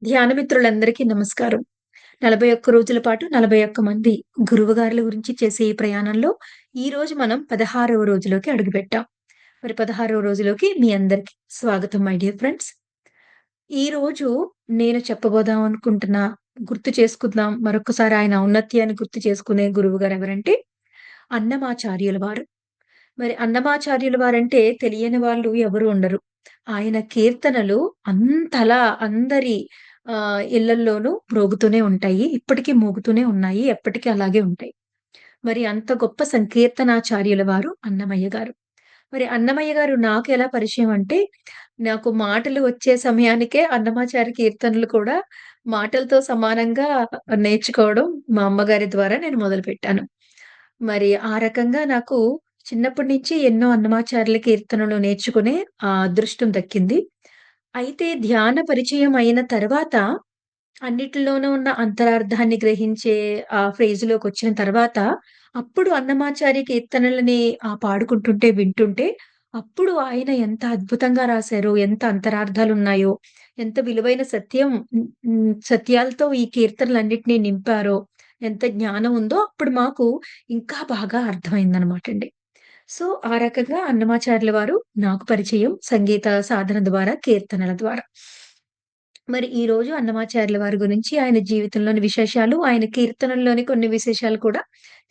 ధ్యానమిత్రులందరికీ నమస్కారం. 41 రోజుల పాటు 41 మంది గురువుగారుల గురించి చేసే ఈ ప్రయాణంలో ఈరోజు మనం 16వ రోజులోకి అడుగుపెట్టాం. మరి 16వ రోజులోకి మీ అందరికి స్వాగతం మై డియర్ ఫ్రెండ్స్. ఈరోజు నేను చెప్పబోదాం అనుకుంటున్న గుర్తు చేసుకుందాం మరొక్కసారి ఆయన ఔన్నత్యాన్ని గుర్తు చేసుకునే గురువుగారు ఎవరంటే అన్నమాచార్యుల వారు. మరి అన్నమాచార్యుల వారంటే తెలియని వాళ్ళు ఎవరు ఉండరు. ఆయన కీర్తనలు అంతలా అందరి ఇళ్లల్లోనూ మ్రోగుతూనే ఉంటాయి. ఇప్పటికి మోగుతూనే ఉన్నాయి. ఎప్పటికి అలాగే ఉంటాయి. మరి అంత గొప్ప సంకీర్తనాచార్యుల వారు అన్నమయ్య గారు. మరి అన్నమయ్య గారు నాకెలా పరిచయం అంటే, నాకు మాటలు వచ్చే సమయానికే అన్నమాచార్య కీర్తనలు కూడా మాటలతో సమానంగా నేర్చుకోవడం మా అమ్మగారి ద్వారా నేను మొదలుపెట్టాను. మరి ఆ రకంగా నాకు చిన్నప్పటి నుంచి ఎన్నో అన్నమాచార్యుల కీర్తనలు నేర్చుకునే అదృష్టం దక్కింది. అయితే ధ్యాన పరిచయం అయిన తర్వాత అన్నిటిలోనూ ఉన్న అంతరార్థాన్ని గ్రహించే ఫేజ్‌లోకొచ్చిన తర్వాత, అప్పుడు అన్నమాచార్య కీర్తనలని పాడుకుంటుంటే, వింటుంటే, అప్పుడు ఆయన ఎంత అద్భుతంగా రాశారో, ఎంత అంతరార్థాలున్నాయో, ఎంత విలువైన సత్యాలతో ఈ కీర్తనలన్నిటిని నింపారో, ఎంత జ్ఞానం ఉందో అప్పుడు మాకు ఇంకా బాగా అర్థమైందనమాటండి. సో, ఆ రకంగా అన్నమాచార్యుల వారు నాకు పరిచయం సంగీత సాధన ద్వారా, కీర్తనల ద్వారా. మరి ఈరోజు అన్నమాచార్యుల వారి గురించి, ఆయన జీవితంలోని విశేషాలు, ఆయన కీర్తనల్లోని కొన్ని విశేషాలు కూడా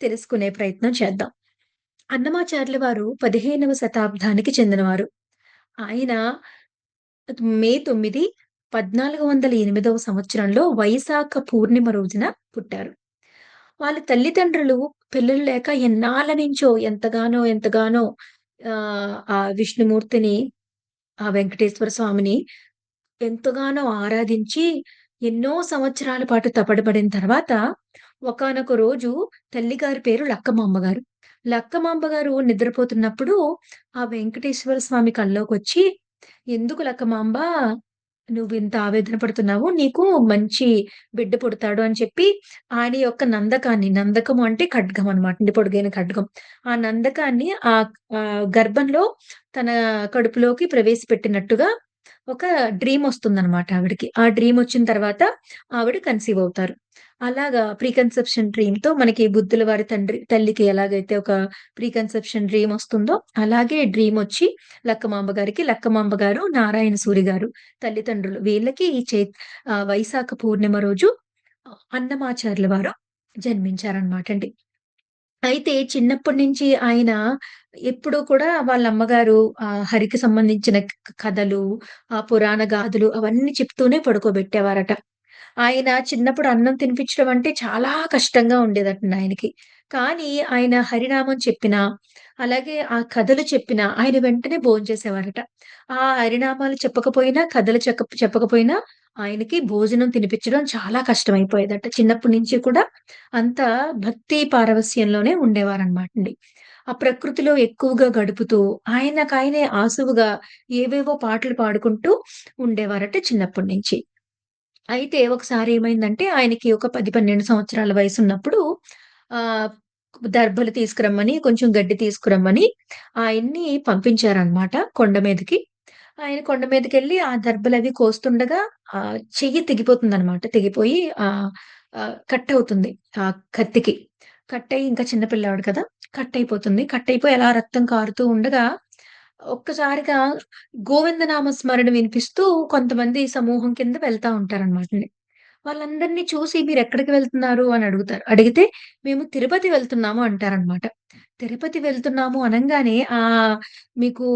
తెలుసుకునే ప్రయత్నం చేద్దాం. అన్నమాచార్యుల వారు 15వ శతాబ్దానికి చెందినవారు. ఆయన మే 9, 1408 సంవత్సరంలో వైశాఖ పూర్ణిమ రోజున పుట్టారు. వాళ్ళ తల్లిదండ్రులు పిల్లలు లేక ఎన్నాళ్ళ నుంచో ఎంతగానో ఆ విష్ణుమూర్తిని, ఆ వెంకటేశ్వర స్వామిని ఎంతగానో ఆరాధించి, ఎన్నో సంవత్సరాల పాటు తపనబడిన తర్వాత, ఒకానొక రోజు తల్లిగారి పేరు లక్కమాంబ గారు. లక్కమాంబ గారు నిద్రపోతున్నప్పుడు, ఆ వెంకటేశ్వర స్వామి కల్లోకొచ్చి, "ఎందుకు లక్కమాంబ నువ్వింత ఆవేదన పడుతున్నావు? నీకు మంచి బిడ్డ పుడతాడు" అని చెప్పి, ఆయన యొక్క నందకము అంటే ఖడ్గం అనమాట. పొడుగైన ఖడ్గం. ఆ నందకాన్ని గర్భంలో తన కడుపులోకి ప్రవేశపెట్టినట్టుగా ఒక డ్రీమొస్తుందనమాట ఆవిడకి. ఆ డ్రీమొచ్చిన తర్వాత ఆవిడ కన్సీవ్ అవుతారు. అలాగా ప్రీ కన్సెప్షన్ డ్రీమ్‌తో మనకి బుద్ధుల వారి తల్లికి ఎలాగైతే ఒక ప్రీ కన్సెప్షన్ డ్రీమొస్తుందో, అలాగే డ్రీమొచ్చి లక్కమాంబ గారికి, లక్కమాంబ గారు, నారాయణ సూరి గారు తల్లిదండ్రులు. వీళ్ళకి వైశాఖ పూర్ణిమ రోజు అన్నమాచార్యుల వారు జన్మించారనమాటండి. అయితే చిన్నప్పటి నుంచి ఆయన ఎప్పుడూ కూడా వాళ్ళ అమ్మగారు హరికి సంబంధించిన కథలు, పురాణ గాథలు అవన్నీ చెప్తూనే పడుకోబెట్టేవారట. ఆయన చిన్నప్పుడు అన్నం తినిపించడం అంటే చాలా కష్టంగా ఉండేదటండి ఆయనకి. కానీ ఆయన హరినామం చెప్పినా, అలాగే ఆ కథలు చెప్పినా ఆయన వెంటనే భోంచేసేవారట. ఆ హరినామాలు చెప్పకపోయినా, కథలు చెప్పకపోయినా ఆయనకి భోజనం తినిపించడం చాలా కష్టమైపోయేదట. చిన్నప్పటి నుంచి కూడా అంత భక్తి పారవస్యంలోనే ఉండేవారనమాటండి. ఆ ప్రకృతిలో ఎక్కువగా గడుపుతూ ఆయనకాయనే ఆసువుగా ఏవేవో పాటలు పాడుకుంటూ ఉండేవారట చిన్నప్పటి నుంచి. అయితే ఒకసారి ఏమైందంటే ఆయనకి ఒక 10, 12 సంవత్సరాల వయసున్నప్పుడు ఆహ్, దర్భలు తీసుకురమ్మని, కొంచెం గడ్డి తీసుకురమ్మని ఆయన్ని పంపించారనమాట కొండ మీదకి. ఆయన కొండ మీదకెళ్ళి ఆ దర్భలవి కోస్తుండగా చెయ్యి తెగిపోతుందనమాట. తెగిపోయి కట్టవుతుంది కత్తికి. కట్టయి ఇంకా చిన్న పిల్లాడు కదా! కట్టయిపోతుంది. కట్టయిపోయి అలా రక్తం కారుతూ ఉండగా ఒక్కసారిగా గోవిందనామ స్మరణ వినిపిస్తూ కొంతమంది సమూహం కింద వెళ్తా ఉంటారనమాటండి. వాళ్ళందరిని చూసి మీరెక్కడికి వెళ్తున్నారు అని అడుగుతారు. అడిగితే మేము తిరుపతి వెళ్తున్నాము అంటారనమాట. తిరుపతి వెళ్తున్నాము అనంగానే మీకు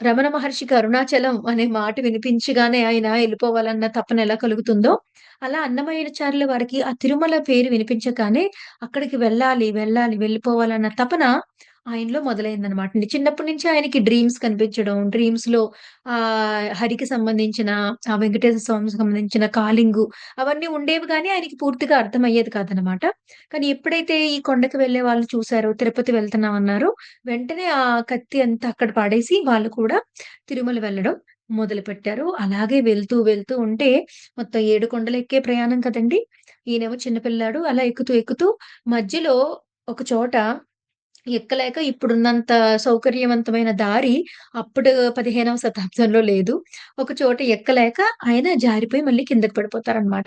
రమణ మహర్షికి అరుణాచలం అనే మాట వినిపించగానే ఆయన ఎళ్ళిపోవాలన్న తపన ఎలా కలుగుతుందో, అలా అన్నమయాచార్యుల వారికి ఆ తిరుమల పేరు వినిపించగానే అక్కడికి వెళ్ళాలి, వెళ్ళిపోవాలన్న తపన ఆయనలో మొదలైందనమాటండి. చిన్నప్పటి నుంచి ఆయనకి డ్రీమ్స్ కనిపించడం, డ్రీమ్స్‌లో హరికి సంబంధించిన, ఆ వెంకటేశ్వర స్వామికి సంబంధించిన కాలింగు అవన్నీ ఉండేవి గానీ ఆయనకి పూర్తిగా అర్థమయ్యేది కాదనమాట. కానీ ఎప్పుడైతే ఈ కొండకి వెళ్ళే వాళ్ళు చూసారో, తిరుపతి వెళ్తున్నామన్నారో, వెంటనే ఆ కత్తి అంతా అక్కడ పడేసి వాళ్ళు కూడా తిరుమల వెళ్ళడం మొదలుపెట్టారు. అలాగే వెళ్తూ ఉంటే మొత్తం 7 కొండలెక్కే ప్రయాణం కదండీ! ఈయనేమో చిన్న పిల్లాడు అలా ఎక్కుతూ మధ్యలో ఒక చోట ఎక్కలేక ఇప్పుడున్నంత సౌకర్యవంతమైన దారి అప్పుడు 15వ శతాబ్దంలో లేదు. ఒక చోట ఎక్కలేక ఆయన జారిపోయి మళ్ళీ కిందకి పడిపోతారనమాట.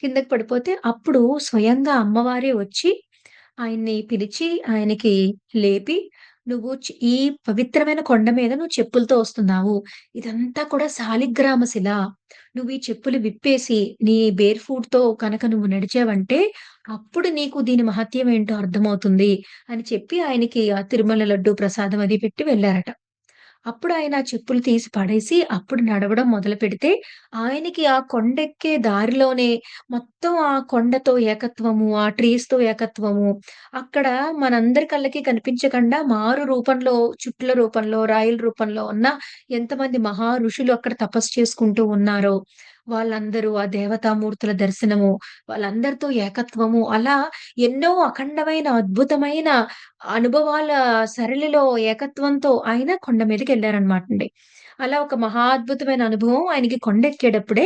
కిందకి పడిపోతే అప్పుడు స్వయంగా అమ్మవారే వచ్చి ఆయన్ని పిలిచి ఆయనకి లేపి, "నువ్వు ఈ పవిత్రమైన కొండ మీద నువ్వు చెప్పులతో వస్తున్నావు. ఇదంతా కూడా శాలిగ్రామ శిల. నువ్వు ఈ చెప్పులు విప్పేసి నీ బేర్ ఫూట్‌తో కనుక నువ్వు నడిచావంటే అప్పుడు నీకు దీని మహత్యం ఏంటో అర్థమవుతుంది" అని చెప్పి ఆయనకి ఆ తిరుమల లడ్డూ ప్రసాదం అది పెట్టి వెళ్లారట. అప్పుడు ఆయన ఆ చెప్పులు తీసి పడేసి, అప్పుడు నడవడం మొదలుపెడితే, ఆయనకి ఆ కొండెక్కే దారిలోనే మొత్తం ఆ కొండతో ఏకత్వము, ఆ ట్రీస్‌తో ఏకత్వము, అక్కడ మనందరి కళ్ళకి కనిపించకుండా మారు రూపంలో, చుట్ల రూపంలో, రాయల రూపంలో ఉన్న ఎంతమంది మహా ఋషులు అక్కడ తపస్సు చేసుకుంటూ ఉన్నారో, వాళ్ళందరూ ఆ దేవతామూర్తుల దర్శనము, వాళ్ళందరితో ఏకత్వము, అలా ఎన్నో అఖండమైన, అద్భుతమైన అనుభవాల సరళిలో ఏకత్వంతో ఆయన కొండ మీదకెళ్లారనమాటండి. అలా ఒక మహా అద్భుతమైన అనుభవం ఆయనకి కొండెక్కేటప్పుడే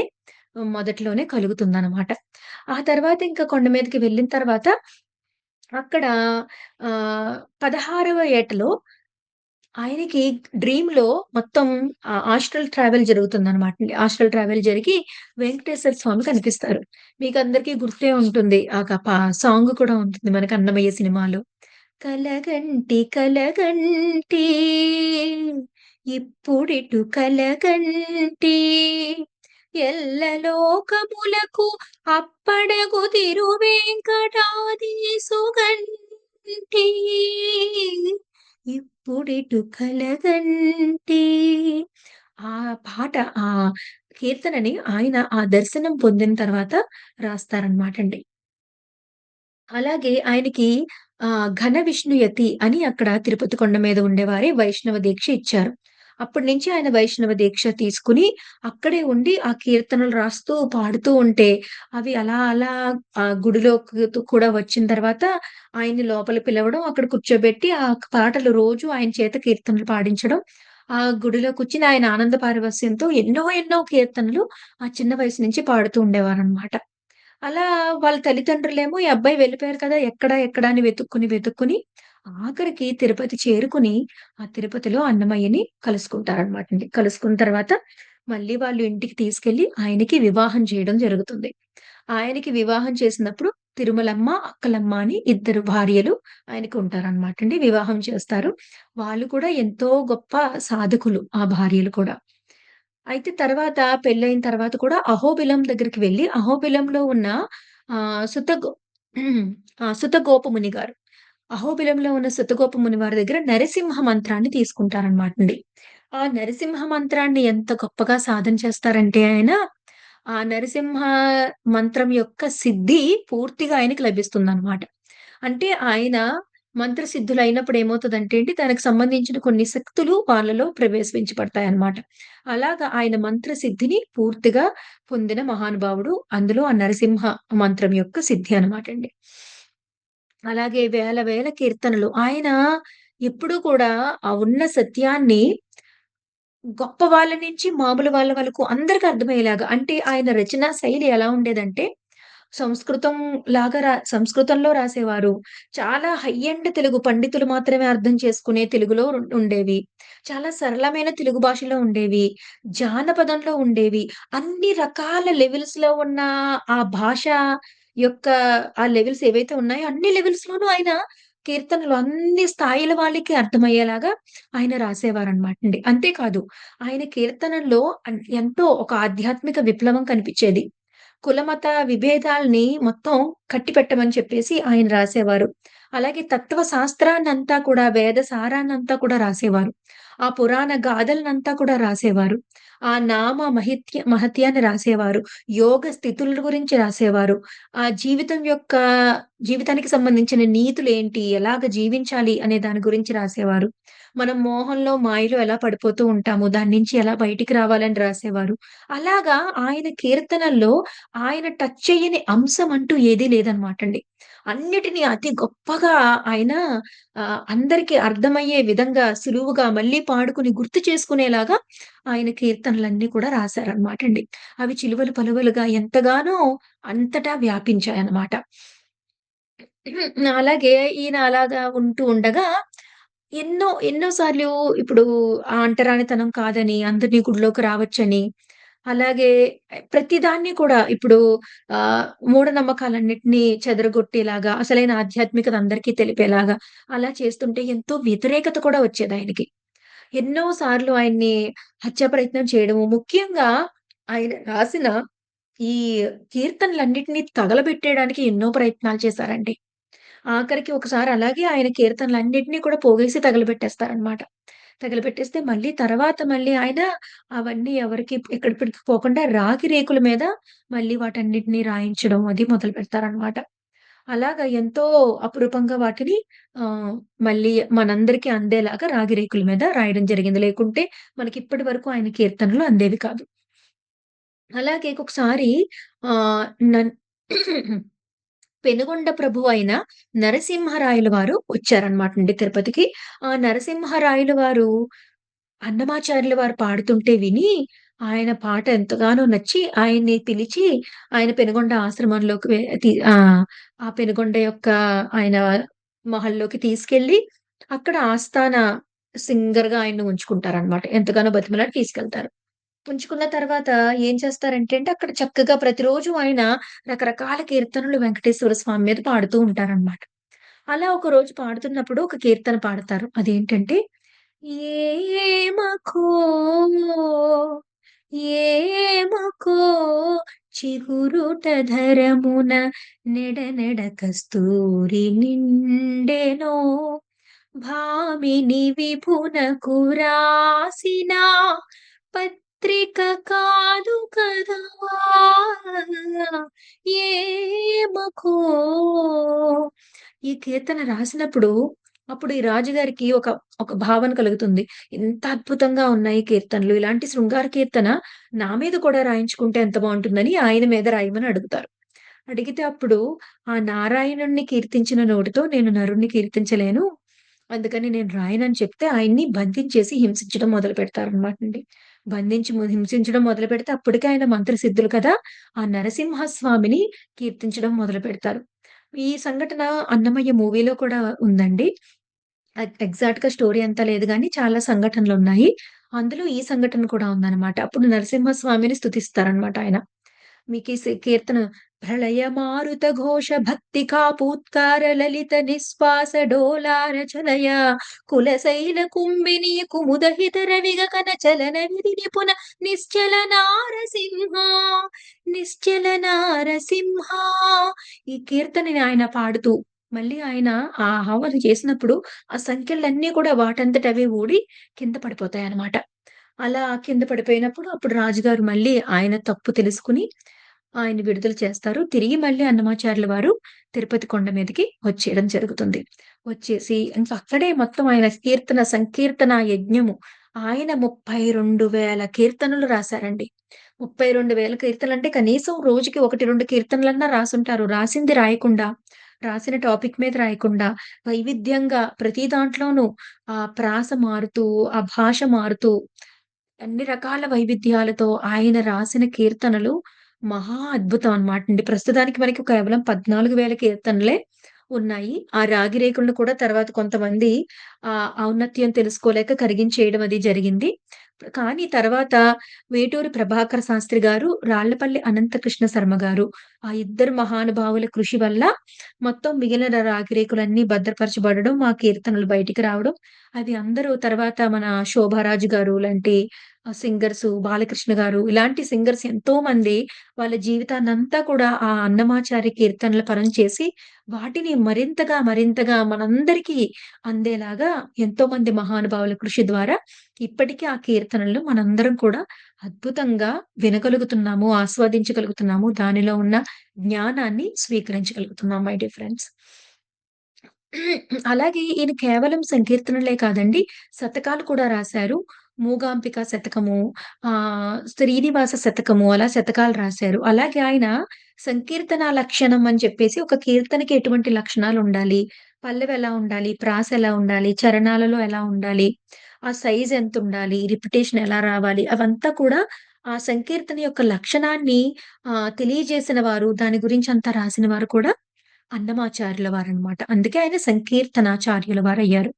మొదట్లోనే కలుగుతుందనమాట. ఆ తర్వాత ఇంకా కొండ మీదకి వెళ్ళిన తర్వాత అక్కడ 16వ ఏటలో ఆయనకి డ్రీమ్‌లో మొత్తం ఆస్ట్రల్ ట్రావెల్ జరుగుతుందనమాటండి. ఆస్ట్రల్ ట్రావెల్ జరిగి వెంకటేశ్వర స్వామి కనిపిస్తారు. మీకందరికీ గుర్తే ఉంటుంది. సాంగ్ కూడా ఉంటుంది మనకి 'అన్నమయ్య' సినిమాలో. కలగంటి కలగంటి ఇప్పుడిటు కలగంటి ఎల్లలోకములకు అప్పడగు తిరువేంకటాద్రీసుగంటి ఇప్పుడిటు కలగంటి. ఆ పాట ఆ కీర్తనని ఆయన ఆ దర్శనం పొందిన తర్వాత రాస్తారనమాటండి. అలాగే ఆయనకి ఘన విష్ణుయతి అని అక్కడ తిరుపతి కొండ మీద ఉండేవారే వైష్ణవ దీక్ష ఇచ్చారు. అప్పటి నుంచి ఆయన వైష్ణవ దీక్ష తీసుకొని అక్కడే ఉండి ఆ కీర్తనలు రాస్తూ, పాడుతూ ఉంటే అవి అలా అలా గుడిలోకి కూడా వచ్చిన తర్వాత ఆయన్ని లోపల పిలవడం, అక్కడ కూర్చోబెట్టి ఆ పాటలు రోజు ఆయన చేత కీర్తనలు పాడించడం. ఆ గుడిలో కూర్చొని ఆయన ఆనంద పారవస్యంతో ఎన్నో ఎన్నో కీర్తనలు ఆ చిన్న వయసు నుంచి పాడుతూ ఉండేవారనమాట. అలా వాళ్ళ తల్లిదండ్రులేమో ఈ అబ్బాయి వెళ్ళిపోయారు కదా! ఎక్కడ, ఎక్కడ అని వెతుక్కొని, వెతుక్కొని ఆఖరికి తిరుపతి చేరుకుని, ఆ తిరుపతిలో అన్నమయ్యని కలుసుకుంటారనమాటండి. కలుసుకున్న తర్వాత మళ్ళీ వాళ్ళు ఇంటికి తీసుకెళ్ళి ఆయనకి వివాహం చేయడం జరుగుతుంది. ఆయనకి వివాహం చేసినప్పుడు తిరుమలమ్మ, అక్కలమ్మ అని ఇద్దరు భార్యలు ఆయనకి ఉంటారనమాటండి. వివాహం చేస్తారు. వాళ్ళు కూడా ఎంతో గొప్ప సాధకులు ఆ భార్యలు కూడా. అయితే తర్వాత పెళ్లయిన తర్వాత కూడా అహోబిలం దగ్గరికి వెళ్లి, అహోబిలంలో ఉన్న ఆహ్, సుతగో సుతగోపముని గారు. అహోబిలంలో ఉన్న సుతగోపముని వారి దగ్గర నరసింహ మంత్రాన్ని తీసుకుంటారనమాటండి. ఆ నరసింహ మంత్రాన్ని ఎంత గొప్పగా సాధన చేస్తారంటే ఆయన, ఆ నరసింహ మంత్రం యొక్క సిద్ధి పూర్తిగా ఆయనకి లభిస్తుందనమాట. అంటే ఆయన మంత్రసిద్ధులైనప్పుడు ఏమవుతదంటే అండి, దానికి సంబంధించిన కొన్ని శక్తులు వాళ్ళలో ప్రవేశించబడతాయన్నమాట. అలాగా ఆయన మంత్రసిద్ధిని పూర్తిగా పొందిన మహానుభావుడు. అందులో ఆ నరసింహ మంత్రం యొక్క సిద్ధి అనమాటండి. అలాగే వేల వేల కీర్తనలు. ఆయన ఎప్పుడూ కూడా ఆ ఉన్న సత్యాన్ని గొప్ప వాళ్ళ నుంచి మామూలు వాళ్ళ వరకు అందరికి అర్థమయ్యేలాగా అంటే ఆయన రచనా శైలి ఎలా ఉండేదంటే సంస్కృతం సంస్కృతంలో రాసేవారు. చాలా హై ఎండ్ తెలుగు పండితులు మాత్రమే అర్థం చేసుకునే తెలుగులో ఉండేవి. చాలా సరళమైన తెలుగు భాషలో ఉండేవి. జానపదంలో ఉండేవి. అన్ని రకాల లెవెల్స్‌లో ఉన్న ఆ భాష యొక్క ఆ లెవెల్స్ ఏవైతే ఉన్నాయో అన్ని లెవెల్స్‌లోనూ ఆయన కీర్తనలు అన్ని స్థాయిల వాళ్ళకి అర్థమయ్యేలాగా ఆయన రాసేవారనమాటండి. అంతేకాదు ఆయన కీర్తనల్లో ఎంతో ఒక ఆధ్యాత్మిక విప్లవం కనిపిచ్చేది. కులమత విభేదాల్ని మొత్తం కట్టిపెట్టమని చెప్పేసి ఆయన రాసేవారు. అలాగే తత్వ శాస్త్రాన్నంతా కూడా వేద సారాన్నంతా కూడా రాసేవారు. ఆ పురాణ గాథలనంతా కూడా రాసేవారు. ఆ నామ మహత్యాన్ని రాసేవారు. యోగ స్థితుల గురించి రాసేవారు. ఆ జీవితానికి సంబంధించిన నీతులేంటి? ఎలాగ జీవించాలి? అనే దాని గురించి రాసేవారు. మనం మోహంలో, మాయలో ఎలా పడిపోతూ ఉంటాము. దాని నుంచి ఎలా బయటికి రావాలని రాసేవారు. అలాగా ఆయన కీర్తనల్లో ఆయన టచ్ చెయ్యని అంశం అంటూ ఏదీ లేదనమాటండి. అన్నిటిని అతి గొప్పగా ఆయన అందరికి అర్థమయ్యే విధంగా సులువుగా మళ్ళీ పాడుకొని గుర్తు చేసుకునేలాగా ఆయన కీర్తనలన్నీ కూడా రాశారనమాటండి. అవి చిలువలు పలువలుగా ఎంతగానో అంతటా వ్యాపించాయనమాట. అలాగే ఈయన అలాగా ఉంటూ ఉండగా ఎన్నో సార్లు ఇప్పుడు ఆ అంటరానితనం కాదని, అందరిని గుడిలోకి రావచ్చని, అలాగే ప్రతిదాన్ని కూడా ఇప్పుడు మూఢనమ్మకాలన్నిటిని చెదరగొట్టేలాగా, అసలైన ఆధ్యాత్మికత అందరికీ తెలిపేలాగా అలా చేస్తుంటే ఎంతో వ్యతిరేకత కూడా వచ్చేదాయనకి. ఎన్నో సార్లు ఆయన్ని హత్యా ప్రయత్నం చేయడము, ముఖ్యంగా ఆయన రాసిన ఈ కీర్తనలన్నిటిని తగలబెట్టేయడానికి ఎన్నో ప్రయత్నాలు చేశారండి. ఆఖరికి ఒకసారి అలాగే ఆయన కీర్తనలన్నిటిని కూడా పోగేసి తగలబెట్టేస్తారనమాట. తగలబెట్టేస్తే మళ్ళీ ఆయన అవన్నీ ఎవరికీ ఎక్కడికి పోకుండా రాగి రేకుల మీద మళ్ళీ వాటన్నిటిని రాయించడం అది మొదలుపెడతారనమాట. అలాగా ఎంతో అపురూపంగా వాటిని ఆహ్, మళ్ళీ మనందరికీ అందేలాగా రాగి రేకుల మీద రాయడం జరిగింది. లేకుంటే మనకిప్పటి వరకు ఆయన కీర్తనలు అందేవి కాదు. అలాగే ఒకసారి ఆహ్, నన్ పెనుగొండ ప్రభువైన నరసింహరాయల వారు వచ్చారనమాటండి తిరుపతికి. ఆ నరసింహరాయల వారు అన్నమాచార్యుల వారు పాడుతుంటే విని, ఆయన పాట ఎంతగానో నచ్చి, ఆయన్ని పిలిచి, ఆయన పెనుగొండ ఆశ్రమంలోకి ఆ పెనుగొండ యొక్క ఆయన మహల్లోకి తీసుకెళ్ళి, అక్కడ ఆస్థాన సింగర్‌గా ఆయన్ని ఉంచుకుంటారనమాట. ఎంతగానో బతిమిలాడి తీసుకెళ్తారు. ఉంచుకున్న తర్వాత ఏం చేస్తారంటే అండి, అక్కడ చక్కగా ప్రతిరోజు ఆయన రకరకాల కీర్తనలు వెంకటేశ్వర స్వామి మీద పాడుతూ ఉంటారనమాట. అలా ఒకరోజు పాడుతున్నప్పుడు ఒక కీర్తన పాడతారు. అదేంటంటే, ఏమకో ఏమకో చిగురుటధరమున నెడ నెడ కస్తూరి నిండెనో భామిని విభునకు రాసిన పత్రిక కాదు కదా! ఏమకో ఈ కీర్తన రాసినప్పుడు, అప్పుడు ఈ రాజుగారికి ఒక భావన కలుగుతుంది. ఎంత అద్భుతంగా ఉన్నాయి కీర్తనలు. ఇలాంటి శృంగార కీర్తన నా మీద కూడా రాయించుకుంటే ఎంత బావుంటుందని ఆయన మీద రాయమని అడుగుతారు. అడిగితే అప్పుడు ఆ నారాయణుడిని కీర్తించిన నోటితో నేను నరుడిని కీర్తించలేను. అందుకని నేను రాయనని చెప్తే ఆయన్ని బంధించేసి హింసించడం మొదలుపెడతారనమాటండి. హింసించడం మొదలుపెడితే అప్పటికే ఆయన మంత్రసిద్ధులు కదా! ఆ నరసింహస్వామిని కీర్తించడం మొదలుపెడతారు. ఈ సంఘటన 'అన్నమయ్య' మూవీలో కూడా ఉందండి. ఎగ్జాక్ట్‌గా స్టోరీ అంతా లేదు గానీ చాలా సంఘటనలున్నాయి. అందులో ఈ సంఘటన కూడా ఉందనమాట. అప్పుడు నరసింహస్వామిని స్తుతిస్తారనమాట ఆయన. మీకీ కీర్తన ప్రళయ మారుత ఘోష భక్తి కాపూత్కార లలిత నిశ్వాస డోలార చలయ కులశైల కుంభిని కుముదహిత రవిగ కన చలన విధి నిపుణ నిశ్చల నారసింహ నిశ్చల నారసింహ ఈ కీర్తనని ఆయన పాడుతూ మళ్ళీ ఆయన ఆ ఆహ్వానం చేసినప్పుడు ఆ సంఖ్యలన్నీ కూడా వాటంతట అవే ఊడి కింద పడిపోతాయన్నమాట. అలా కింద పడిపోయినప్పుడు అప్పుడు రాజుగారు మళ్ళీ ఆయన తప్పు తెలుసుకొని ఆయన్ని విడుదల చేస్తారు. తిరిగి మళ్ళీ అన్నమాచార్యుల వారు తిరుపతి కొండ మీదకి వచ్చేయడం జరుగుతుంది. వచ్చేసి ఇంక అక్కడే మొత్తం ఆయన సంకీర్తన యజ్ఞము. ఆయన 32,000 కీర్తనలు రాసారండి. 32,000 కీర్తనలంటే కనీసం రోజుకి 1, 2 కీర్తనలన్నా రాసుంటారు. రాసింది రాయకుండా, రాసిన టాపిక్ మీద రాయకుండా, వైవిధ్యంగా ప్రతి దాంట్లోనూ ప్రాస మారుతూ, ఆ భాష మారుతూ అన్ని రకాల వైవిధ్యాలతో ఆయన రాసిన కీర్తనలు మహా అద్భుతం అన్నమాటండి. ప్రస్తుతానికి మనకి కేవలం 14,000 కీర్తనలే ఉన్నాయి. ఆ రాగి రేకులను కూడా తర్వాత కొంతమంది ఔన్నత్యం తెలుసుకోలేక కరిగించేయడం అది జరిగింది. కానీ తర్వాత వేటూరి ప్రభాకర శాస్త్రి గారు, రాళ్లపల్లి అనంతకృష్ణ శర్మ గారు ఆ ఇద్దరు మహానుభావుల కృషి వల్ల మొత్తం మిగిలిన రాగి రేకులన్నీ భద్రపరచబడడం, ఆ కీర్తనలు బయటికి రావడం, అది అందరూ తర్వాత మన శోభారాజు గారు లాంటి సింగర్సు, బాలకృష్ణ గారు ఇలాంటి సింగర్స్ ఎంతోమంది వాళ్ళ జీవితాన్నంతా కూడా ఆ అన్నమాచార్య కీర్తనల పరం చేసి, వాటిని మరింతగా మనందరికీ అందేలాగా ఎంతోమంది మహానుభావుల కృషి ద్వారా ఇప్పటికీ ఆ కీర్తనలను మనందరం కూడా అద్భుతంగా వినగలుగుతున్నాము, ఆస్వాదించగలుగుతున్నాము. దానిలో ఉన్న జ్ఞానాన్ని స్వీకరించగలుగుతున్నాం మై డియర్ ఫ్రెండ్స్. అలాగే ఈయన కేవలం సంకీర్తనలే కాదండి, శతకాలు కూడా రాశారు. మూగాంబిక శతకము, శ్రీనివాస శతకము అలా శతకాలు రాశారు. అలాగే ఆయన సంకీర్తన లక్షణం అని చెప్పేసి ఒక కీర్తనకి ఎటువంటి లక్షణాలుండాలి, పల్లవి ఎలా ఉండాలి, ప్రాస ఎలా ఉండాలి, చరణాలలో ఎలా ఉండాలి, ఆ సైజ్ ఎంతుండాలి, రిపిటేషన్ ఎలా రావాలి, అవంతా కూడా ఆ సంకీర్తన యొక్క లక్షణాన్ని తెలియజేసిన వారు, దాని గురించి అంతా రాసిన వారు కూడా అన్నమాచార్యుల వారనమాట. అందుకే ఆయన సంకీర్తనాచార్యుల వారయ్యారు.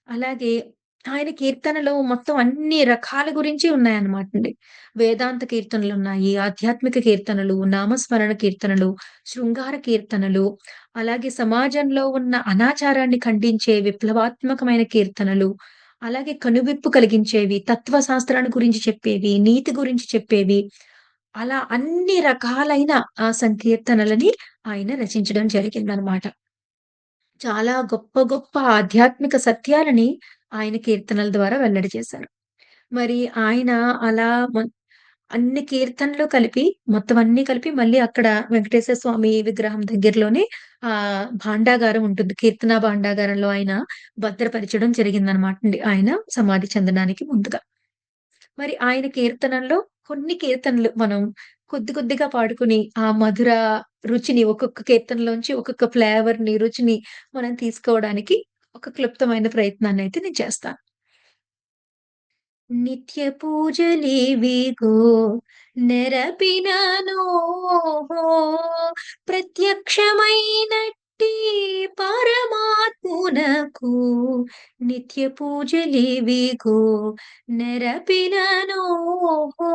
అలాగే ఆయన కీర్తనలో మొత్తం అన్ని రకాల గురించి ఉన్నాయన్నమాటండి. వేదాంత కీర్తనలున్నాయి, ఆధ్యాత్మిక కీర్తనలు, నామస్మరణ కీర్తనలు, శృంగార కీర్తనలు, అలాగే సమాజంలో ఉన్న అనాచారాన్ని ఖండించే విప్లవాత్మకమైన కీర్తనలు, అలాగే కనువిప్పు కలిగించేవి, తత్వశాస్త్రాన్ని గురించి చెప్పేవి, నీతి గురించి చెప్పేవి, అలా అన్ని రకాలైన సంకీర్తనలని ఆయన రచించడం జరిగిందనమాట. చాలా గొప్ప గొప్ప ఆధ్యాత్మిక సత్యాలని ఆయన కీర్తనల ద్వారా వెల్లడి చేశారు. మరి ఆయన అలా అన్ని కీర్తనలు కలిపి మొత్తం అన్నీ కలిపి మళ్ళీ అక్కడ వెంకటేశ్వర స్వామి విగ్రహం దగ్గరలోనే భాండాగారం ఉంటుంది. కీర్తన భాండాగారంలో ఆయన భద్రపరచడం జరిగిందనమాటండి. ఆయన సమాధి చెందడానికి ముందుగా. మరి ఆయన కీర్తనల్లో కొన్ని కీర్తనలు మనం కొద్ది కొద్దిగా పాడుకొని, ఆ మధుర రుచిని ఒక్కొక్క కీర్తనలోంచి ఒక్కొక్క ఫ్లేవర్‌ని, రుచిని మనం తీసుకోవడానికి ఒక క్లుప్తమైన ప్రయత్నాన్నయితే నేను చేస్తాను. నిత్య పూజలివిగో నెరపిననోహో ప్రత్యక్షమైనట్టి పరమాత్మునకు నిత్య పూజలివిగో నెరపిననోహో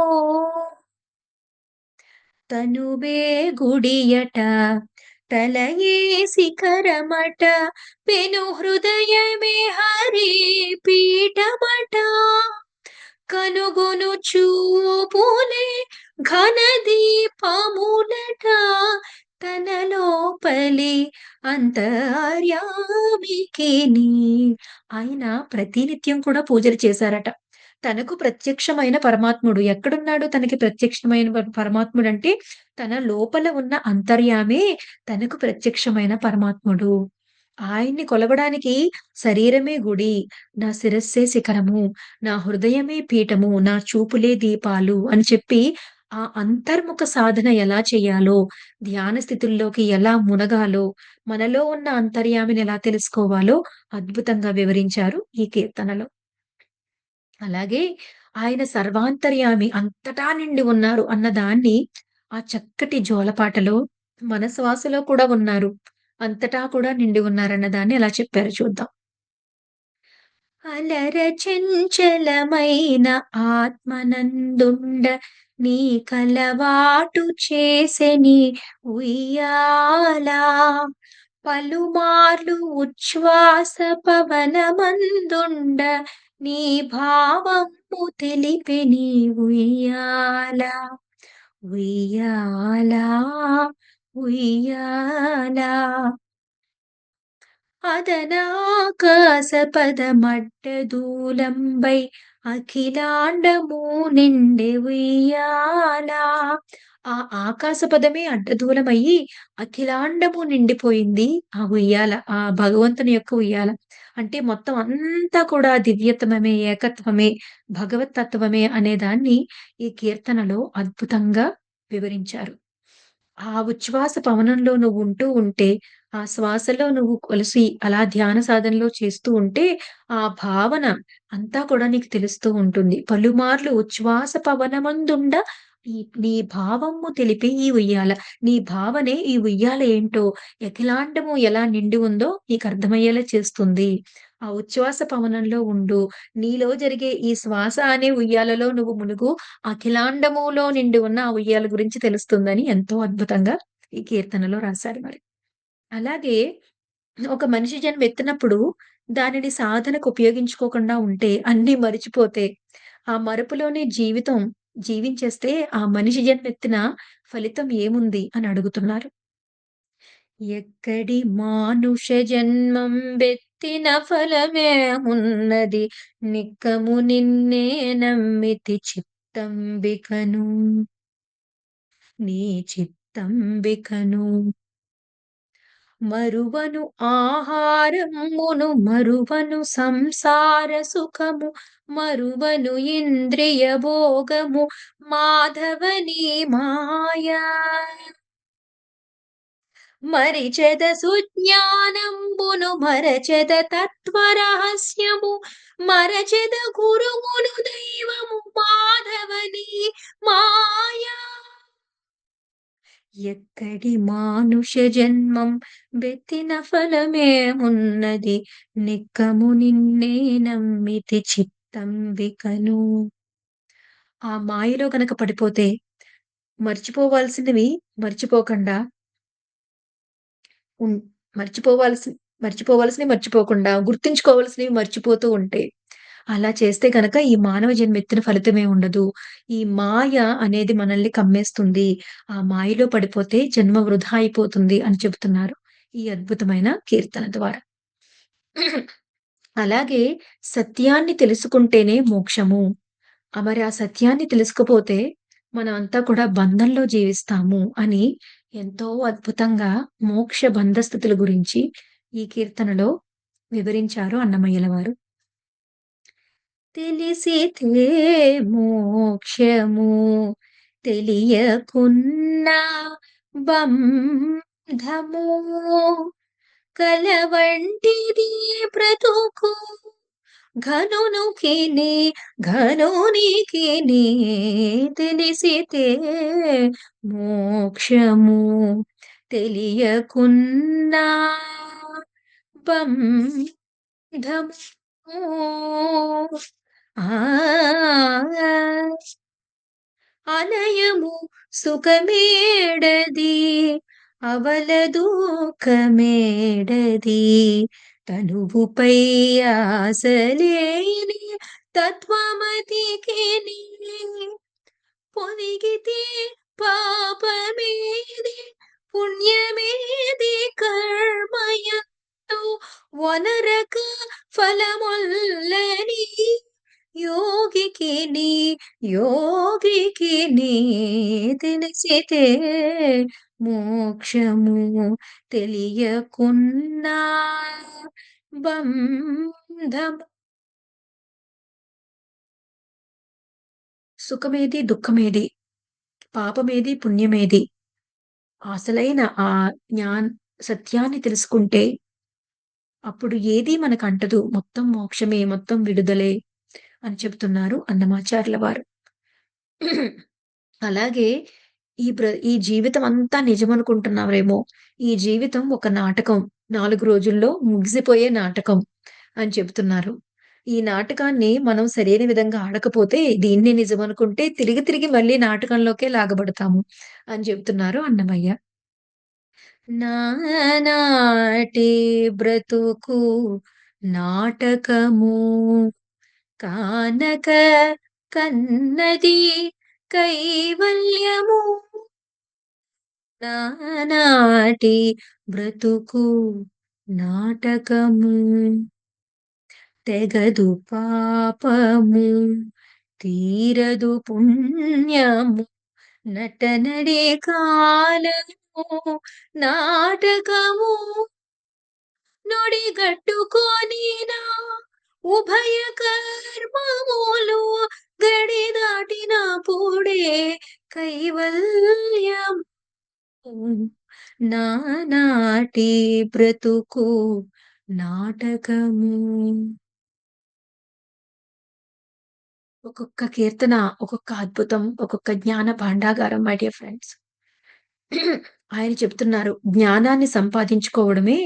తనువే గుడియట తలయే శిఖరమట పెను హృదయమే హరి పీఠమట కనుగొను చూపులే ఘన దీపములట తన లోపలి అంతర్యామికిని ఆయన ప్రతినిత్యం కూడా పూజలు చేశారట. తనకు ప్రత్యక్షమైన పరమాత్ముడు ఎక్కడున్నాడు తనకి ప్రత్యక్షమైన పరమాత్ముడంటే తన లోపల ఉన్న అంతర్యామే తనకు ప్రత్యక్షమైన పరమాత్ముడు. ఆయన్ని కొలవడానికి శరీరమే గుడి, నా శిరస్సే శిఖరము, నా హృదయమే పీఠము, నా చూపులే దీపాలు అని చెప్పి ఆ అంతర్ముఖ సాధన ఎలా చేయాలో, ధ్యాన స్థితుల్లోకి ఎలా మునగాలో, మనలో ఉన్న అంతర్యామిని ఎలా తెలుసుకోవాలో అద్భుతంగా వివరించారు ఈ కీర్తనలో. అలాగే ఆయన సర్వాంతర్యామి అంతటా నిండి ఉన్నారు అన్నదాన్ని ఆ చక్కటి జోలపాటలో మన శ్వాసలో కూడా ఉన్నారు. అంతటా కూడా నిండి ఉన్నారన్న దాన్ని ఎలా చెప్పారో చూద్దాం. అలర చంచలమైన ఆత్మనందుండ నీ కలవాటు చేసెని ఉయ్యాల పలుమార్లు ఉచ్ఛ్వాస పవనమందుండ నీ భావము తెలిపెని ఉయ్యాల ఉయ్యాల ఉయ్యాల అదనాకాశపదమడ్డదూలంబై అఖిలాండము నిండె ఉయ్యాల. ఆ ఆకాశపదమే అడ్డదూలమయ్యి అఖిలాండము నిండిపోయింది ఆ ఉయ్యాల. ఆ భగవంతుని యొక్క ఉయ్యాల. అంటే మొత్తం అంతా కూడా దివ్యత్వమే, ఏకత్వమే, భగవత్ తత్వమే అనే దాన్ని ఈ కీర్తనలో అద్భుతంగా వివరించారు. ఆ ఉచ్ఛ్వాస పవనంలో నువ్వుంటూ ఉంటే, ఆ శ్వాసలో నువ్వు కొలిసి అలా ధ్యాన సాధనలో చేస్తూ ఉంటే, ఆ భావన అంతా కూడా నీకు తెలుస్తూ ఉంటుంది. పలుమార్లు ఉచ్ఛ్వాస పవనమందుండ నీ భావము తెలిపే ఈ ఉయ్యాల. నీ భావనే ఈ ఉయ్యాల ఏంటో, అఖిలాండము ఎలా నిండి ఉందో నీకర్థమయ్యేలా చేస్తుంది. ఆ ఉచ్ఛ్వాస పవనంలో ఉండు. నీలో జరిగే ఈ శ్వాస అనే ఉయ్యాలలో నువ్వు మునుగు. అఖిలాండములో నిండి ఉన్న ఆ ఉయ్యాల గురించి తెలుస్తుందని ఎంతో అద్భుతంగా ఈ కీర్తనలో రాశారు మరి. అలాగే ఒక మనిషి జన్మ ఎత్తినప్పుడు దానిని సాధనకు ఉపయోగించుకోకుండా ఉంటే, అన్నీ మరిచిపోతే, ఆ మరుపులోనే జీవితం జీవించేస్తే ఆ మనిషి జన్మెత్తిన ఫలితం ఏముంది అని అడుగుతున్నారు. ఎక్కడి మానుష జన్మం బెత్తిన ఫలమేమున్నది నిక్కము నిన్నే నమ్మితి చిత్తంబికను నీ చిత్తంబికను మరువను ఆహారమును మరువను సంసార సుఖము మరువను ఇంద్రియ భోగము మాధవని మాయా మరిచెద సుజ్ఞానంబును మరచెద తత్వరహస్యము మరచెద గురువును దైవము మాధవని మాయా ఎక్కడి మానుష జన్మం బెత్తిన ఫలమేమున్నది నిక్కము నిన్నే నమ్మితి చిత్తంబికను. ఆ మాయలో గనక పడిపోతే మర్చిపోవాల్సినవి మర్చిపోకండా ఉన్ మర్చిపోవాల్సి మర్చిపోవాల్సినవి మర్చిపోకుండా, గుర్తుంచుకోవాల్సినవి మర్చిపోతూ ఉంటే, అలా చేస్తే గనక ఈ మానవ జన్మెత్తిన ఫలితమే ఉండదు. ఈ మాయ అనేది మనల్ని కమ్మేస్తుంది. ఆ మాయలో పడిపోతే జన్మ వృధా అయిపోతుంది అని చెబుతున్నారు. ఈ అద్భుతమైన కీర్తన ద్వారా. అలాగే సత్యాన్ని తెలుసుకుంటేనే మోక్షము. మరి ఆ సత్యాన్ని తెలుసుకపోతే మనమంతా కూడా బంధంలో జీవిస్తాము అని ఎంతో అద్భుతంగా మోక్ష బంధ స్థితుల గురించి ఈ కీర్తనలో వివరించారు అన్నమయ్యల వారు. తెలిసితే మోక్షము తెలియకున్నా బంధము కలవంటిది బ్రతుకు ఘనునికిని ఘనునికిని తెలిసితే మోక్షము తెలియకున్నా బంధము. ఆ! అనయము సుఖమేడది అవల దూఖమేడది తనువుపై ఆశలేని తత్వమతికిని పొదిగితే పాపమేది పుణ్యమేది కర్మయందు వనరక ఫలముల్లని యోగికిని యోగికిని తెలిసితే మోక్షము తెలియకున్నా బంధము. సుఖమేది, దుఃఖమేది, పాపమేది, పుణ్యమేది, అసలైన ఆ జ్ఞాన్ సత్యాన్ని తెలుసుకుంటే అప్పుడు ఏది మనకంటదు. మొత్తం మోక్షమే, మొత్తం విడుదలే అని చెప్తున్నారు అన్నమాచార్యుల వారు. అలాగే ఈ జీవితం అంతా నిజమనుకుంటున్నారేమో! ఈ జీవితం ఒక నాటకం. 4 రోజుల్లో ముగిసిపోయే నాటకం అని చెప్తున్నారు. ఈ నాటకాన్ని మనం సరైన విధంగా ఆడకపోతే దీన్నే నిజమనుకుంటే తిరిగి తిరిగి మళ్ళీ నాటకంలోకే లాగబడతాము అని చెప్తున్నారు అన్నమయ్య. నానాటి బ్రతుకు నాటకము కానక కన్నది కైవల్యము నానాటి బ్రతుకు నాటకము తెగదు పాపము తీరదు పుణ్యము నటనడే కాలము నాటకము నొడిగట్టుకొనినా ఉభయ కర్మములు గడి దాటినప్పుడే కైవల్యం నానాటి బ్రతుకు నాటకము. ఒక్కొక్క కీర్తన, ఒక్కొక్క అద్భుతం, ఒక్కొక్క జ్ఞాన భాండాగారం మై డియర్ ఫ్రెండ్స్. ఆయన చెప్తున్నారు, జ్ఞానాన్ని సంపాదించుకోవడమే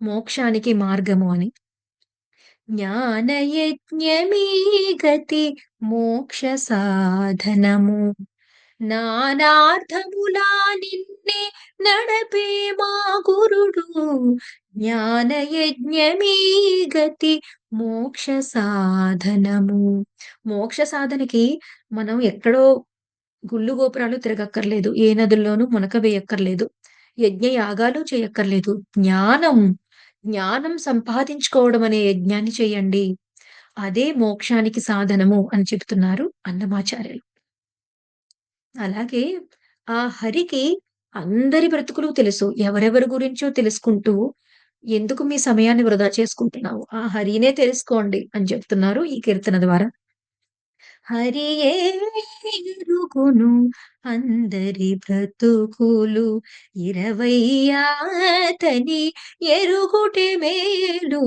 మోక్షానికి మార్గము అని. జ్ఞానయజ్ఞమీ గతి మోక్ష సాధనము. నానార్థములా నిన్నే నడపే మా గురుడు. జ్ఞానయజ్ఞమీ గతి మోక్ష సాధనము. మోక్ష సాధనకి మనం ఎక్కడో గుళ్ళు గోపురాలు తిరగక్కర్లేదు. ఏ నదుల్లోనూ మునక వేయక్కర్లేదు. యజ్ఞ యాగాలు చేయక్కర్లేదు. జ్ఞానం సంపాదించుకోవడం అనే యజ్ఞాన్ని చేయండి. అదే మోక్షానికి సాధనము అని చెప్తున్నారు అన్నమాచార్యులు. అలాగే ఆ హరికి అందరి బ్రతుకులు తెలుసు. ఎవరెవరి గురించో తెలుసుకుంటూ, ఎందుకు మీ సమయాన్ని వృధా చేసుకుంటున్నావు? ఆ హరినే తెలుసుకోండి అని చెప్తున్నారు ఈ కీర్తన ద్వారా. హరియే ఎరుగును అందరి బ్రతుకులు 20 అతని ఎరుగుటే మేలు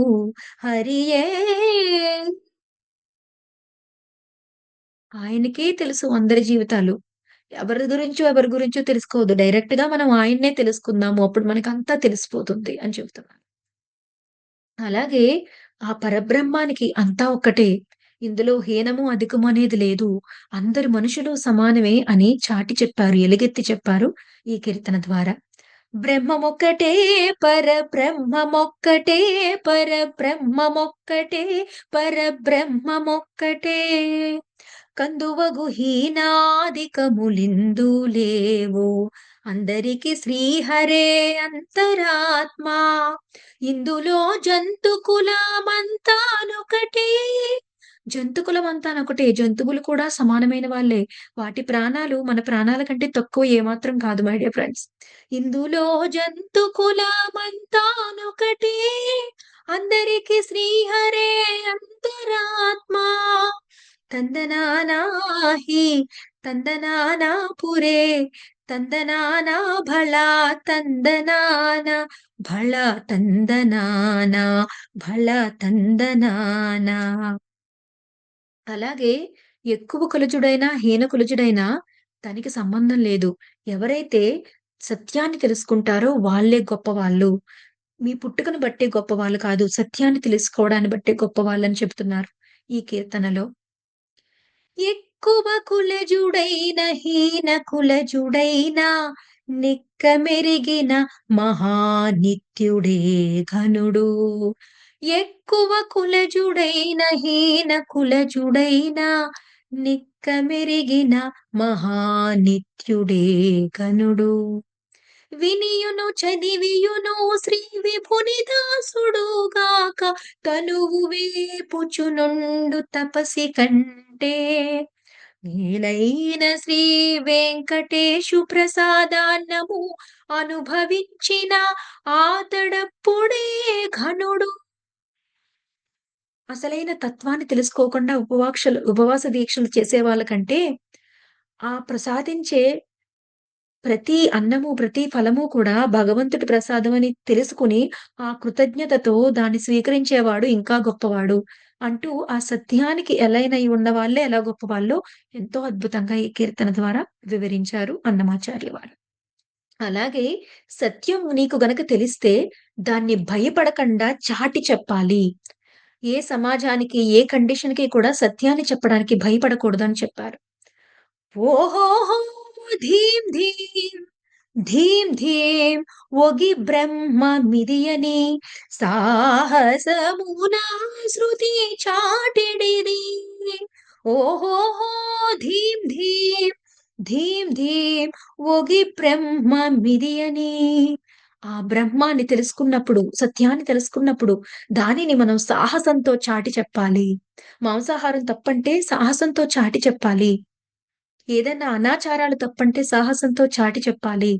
హరియే ఆయనకే తెలుసు అందరి జీవితాలు. ఎవరి గురించో తెలుసుకోవద్దు. డైరెక్ట్‌గా మనం ఆయన్నే తెలుసుకుందాము. అప్పుడు మనకంతా తెలిసిపోతుంది అని చెప్తున్నారు. అలాగే ఆ పరబ్రహ్మానికి అంతా ఒక్కటే. ఇందులో హీనము, అధికము అనేది లేదు. అందరు మనుషులు సమానమే అని చాటి చెప్పారు. ఎలుగెత్తి చెప్పారు ఈ కీర్తన ద్వారా. బ్రహ్మమొక్కటే పరబ్రహ్మమొక్కటే పరబ్రహ్మమొక్కటే పరబ్రహ్మమొక్కటే. కందువగు హీనాదికములిందు లేవు. అందరికి శ్రీహరే అంతరాత్మ. ఇందులో జంతుకులమంతానొకటే. జంతుకులమంతానొకటే. జంతువులు కూడా సమానమైన వాళ్ళే. వాటి ప్రాణాలు మన ప్రాణాల కంటే తక్కువ ఏమాత్రం కాదు మై డియర్ ఫ్రెండ్స్. ఇందులో జంతుకులమంతానొకటే. అందరికి శ్రీహరే అంతరాత్మ. తందనానాహి తందనానా పురే తందనానా భళ తందనాన భళ తందనాన భళ తందనాన. అలాగే ఎక్కువ కులజుడైనా, హీన కులజుడైనా దానికి సంబంధం లేదు. ఎవరైతే సత్యాన్ని తెలుసుకుంటారో వాళ్ళే గొప్పవాళ్ళు. మీ పుట్టుకను బట్టే గొప్పవాళ్ళు కాదు. సత్యాన్ని తెలుసుకోవడాన్ని బట్టే గొప్పవాళ్ళని చెప్తున్నారు ఈ కీర్తనలో. ఎక్కువ కులజుడైన హీన కులజుడైన నిక్కమెరిగిన మహానిత్యుడే ఘనుడు. ఎక్కువ కులజుడైన హీన కులజుడైన నిక్కమెరిగిన మహానిత్యుడే ఘనుడు. వినియును చదివియును శ్రీ విభుని దాసుడుగాక తనువు వేపుచునుండు తపసి కంటే మేలైన శ్రీ వెంకటేశు ప్రసాదాన్నము అనుభవించిన ఆతడప్పుడే ఘనుడు. అసలైన తత్వాన్ని తెలుసుకోకుండా ఉపవాస దీక్షలు చేసే వాళ్ళకంటే ఆ ప్రసాదించే ప్రతి అన్నము, ప్రతి ఫలము కూడా భగవంతుడి ప్రసాదమని తెలుసుకొని, ఆ కృతజ్ఞతతో దాన్ని స్వీకరించేవాడు ఇంకా గొప్పవాడు. అంటూ ఆ సత్యానికి ఎలైనయి ఉన్నవాళ్ళే ఎలా గొప్పవాళ్ళో ఎంతో అద్భుతంగా ఈ కీర్తన ద్వారా వివరించారు అన్నమాచార్య వారు. అలాగే సత్యం నీకు గనక తెలిస్తే దాన్ని భయపడకండా చాటి చెప్పాలి. ఏ సమాజానికి, ఏ కండిషన్‌కి కూడా సత్యాన్ని చెప్పడానికి భయపడకూడదని చెప్పారు. ఓహోహో! ధీం ధీం ధీం ధీం ఒగి బ్రహ్మ మిదియని సాహసమున శృతి చాటిడిది. ఓహోహో! ధీం ధీం ధీం ధీం ఒగి బ్రహ్మ మిదియని. ఆ బ్రహ్మాన్ని తెలుసుకున్నప్పుడు, సత్యాన్ని తెలుసుకున్నప్పుడు దానిని మనం సాహసంతో చాటి చెప్పాలి. మాంసాహారం తప్పంటే సాహసంతో చాటి చెప్పాలి. ఏదన్నా అనాచారాలు తప్పంటే సాహసంతో చాటి చెప్పాలి.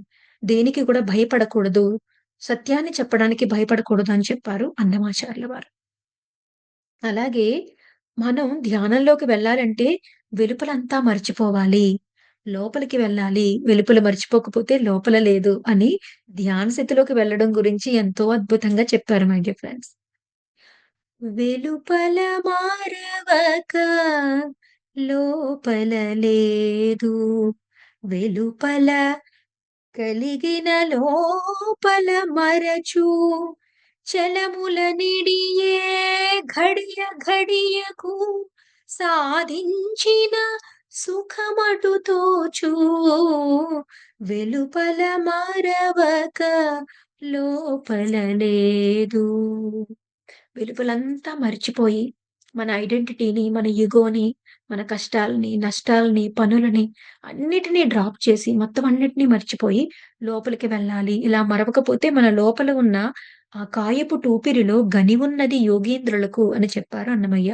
దేనికి కూడా భయపడకూడదు. సత్యాన్ని చెప్పడానికి భయపడకూడదు అని చెప్పారు అన్నమాచార్యుల వారు. అలాగే మనం ధ్యానంలోకి వెళ్ళాలంటే వెలుపలంతా మర్చిపోవాలి. లోపలికి వెళ్ళాలి. వెలుపల మర్చిపోకపోతే లోపల లేదు అని ధ్యాన స్థితిలోకి వెళ్ళడం గురించి ఎంతో అద్భుతంగా చెప్పారు మై డియర్ ఫ్రెండ్స్. వెలుపల మారవక లోపల లేదు. వెలుపల కలిగిన లోపల మరచు చలముల నిడియే ఘడియ ఘడియకు సాధించిన సుఖమటు తోచు. వెలుపల మరవక లోపల లేదు. వెలుపలంతా మర్చిపోయి, మన ఐడెంటిటీని, మన ఇగోని, మన కష్టాల్ని, నష్టాల్ని, పనులని అన్నిటిని డ్రాప్ చేసి, మొత్తం అన్నిటిని మర్చిపోయి లోపలికి వెళ్ళాలి. ఇలా మరవకపోతే మన లోపల ఉన్న ఆ కాయపు టూపిరిలో గని ఉన్నది యోగీంద్రులకు అని చెప్పారు అన్నమయ్య.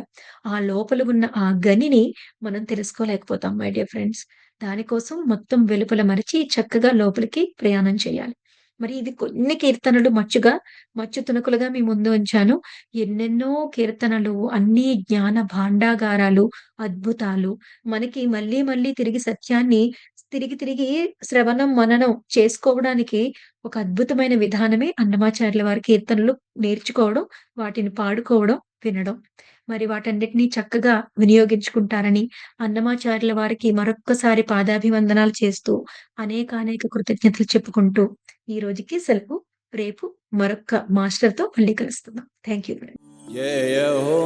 ఆ లోపల ఉన్న ఆ గనిని మనం తెలుసుకోలేకపోతాం మై డియర్ ఫ్రెండ్స్. దానికోసం మొత్తం వెలుపల మరిచి చక్కగా లోపలికి ప్రయాణం చేయాలి. మరి ఇది కొన్ని కీర్తనలు మచ్చు తునకలుగా మీ ముందు ఉంచాను. ఎన్నెన్నో కీర్తనలు, అన్నీ జ్ఞాన భాండాగారాలు, అద్భుతాలు. మనకి మళ్ళీ మళ్ళీ తిరిగి సత్యాన్ని తిరిగి శ్రవణం, మననం చేసుకోవడానికి ఒక అద్భుతమైన విధానమే అన్నమాచార్యుల వారి కీర్తనలు నేర్చుకోవడం, వాటిని పాడుకోవడం, వినడం. మరి వాటన్నిటిని చక్కగా వినియోగించుకుంటారని, అన్నమాచార్యుల వారికి మరొక్కసారి పాదాభివందనాలు చేస్తూ, అనేకానేక కృతజ్ఞతలు చెప్పుకుంటూ, ఈ రోజుకి సెలవు. రేపు మరొక్క మాస్టర్‌తో మళ్ళీ కలుస్తున్నాం. Thank you. జయ హో